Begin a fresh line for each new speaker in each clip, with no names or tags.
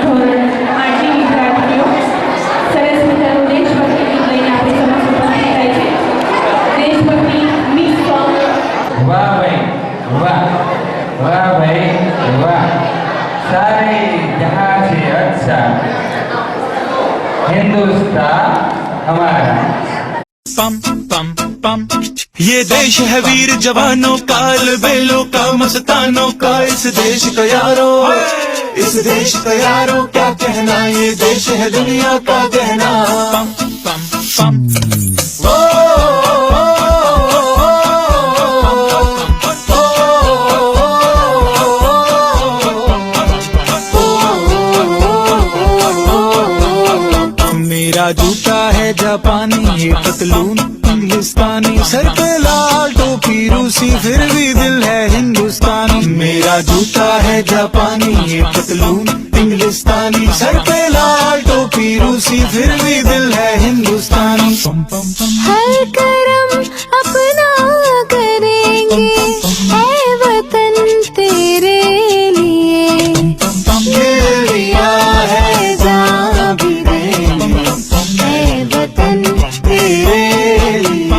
ધોરણ 8ની વિદ્યાર્થીઓ સરસ મજાનું દેશભક્તિ ગીત લઈને આપણી સમક્ષ ઉપસ્થિત થાય છે. દેશભક્તિ મિસ સોંગ.
વાહ ભાઈ વાહ, વાહ ભાઈ વાહ, सारे जहां से अच्छा हिंदुस्तान हमारा.
पम पम पम, ये देश है वीर जवानों का, बेलों का, मस्तानों का. इस देश का यारो, इस देश का यारो क्या कहना, ये देश है दुनिया का गहना. पम पम पम. मेरा जूता है जापानी, ये पतलून इंग्लिस्तानी, सर पे लाल टोपी रूसी, फिर भी दिल है हिंदुस्तानी. मेरा जूता है जापानी, ये पतलून इंग्लिस्तानी, सर पे लाल टोपी रूसी, फिर भी दिल है हिंदुस्तानी. पम पम पम.
हर करम अपना करेंगे ऐ वतन तेरे लिए, दिया है जान भी देंगे ऐ वतन तेरे लिए.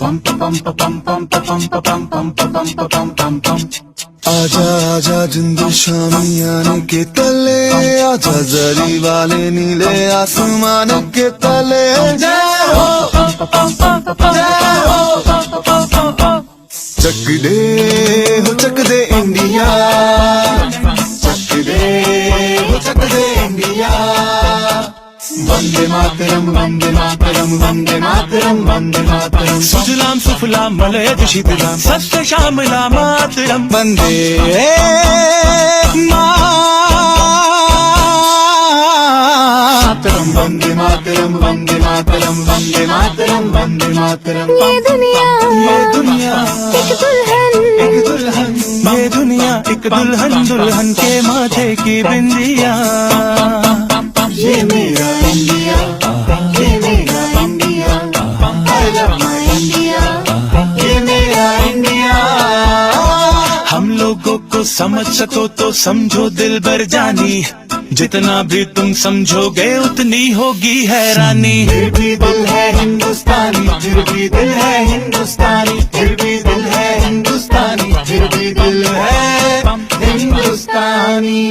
पम पम पम पम पम पम पम पम पम पम पम. आजा आजा जिंदू शामियाने के तले, आजा जरी वाले नीले आसमान के तले. जय हो चक दे हो, चक दे इंडिया, चक दे हो, चक दे इंडिया. वंदे मातरम, वंदे मातरम, वंदे मातरम, वंदे मातरम. सुजलाम सुफलाम मलयज शीतलाम, सत्य श्यामला मातरम. वंदे मातरम, वंदे मातरम, वंदे मातरम, वंदे मातरम, वंदे मातरम.
ये दुनिया
एक दुल्हन, एक दुल्हन, ये दुनिया एक दुल्हन, दुल्हन के माथे की बिंदिया. ये मेरा इंडिया, ये मेरा India, I love my India, ये मेरा इंडिया. हम लोगों को समझ सको तो समझो दिल भर जानी, जितना भी तुम समझोगे उतनी होगी हैरानी. फिर भी दिल है हिंदुस्तानी, फिर भी दिल है हिंदुस्तानी, फिर भी दिल है हिंदुस्तानी, फिर भी दिल है हिंदुस्तानी.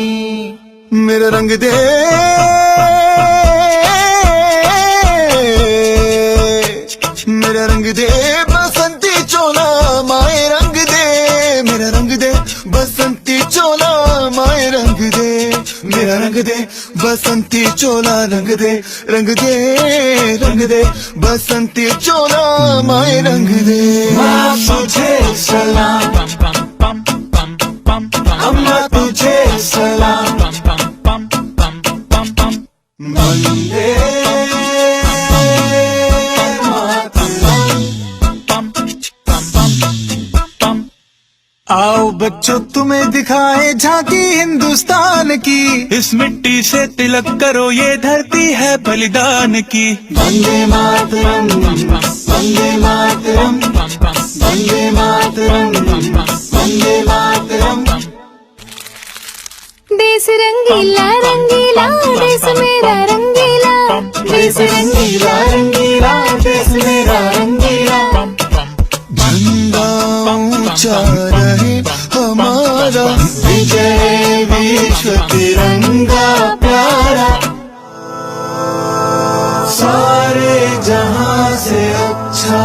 मेरा रंग दे, मेरा रंग दे बसंती चोला, माए रंग दे. मेरा रंग दे बसंती चोला, माए रंग दे. मेरा रंग दे बसंती चोला, रंग दे, रंग दे, रंग दे बसंती चोला, माए रंग दे. माँ तुझे सलाम, अम्मा तुझे सलाम. वंदे आओ बच्चों तुम्हें दिखाए झांकी हिंदुस्तान की, इस मिट्टी से तिलक करो ये धरती है बलिदान की. वंदे मातरम, वंदे मातरम, वंदे मातरम, वंदे मातरम.
देश रंगीला रंगीला, देश मेरा रंगीला, देश रंगीला रंगीला, देश मेरा रंगीला.
झंडा ऊंचा रहे हमारा, विजय विश्व तिरंगा प्यारा. सारे जहां से अच्छा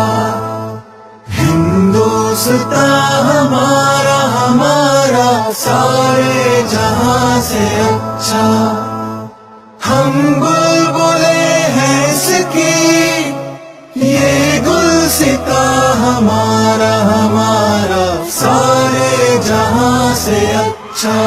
हिंदुस्तान हमारा, हमारा. सारे जहां से अच्छा हम बुलबुले हैं इसकी, ये गुलसिता हमारा, हमारा. सारे जहां से अच्छा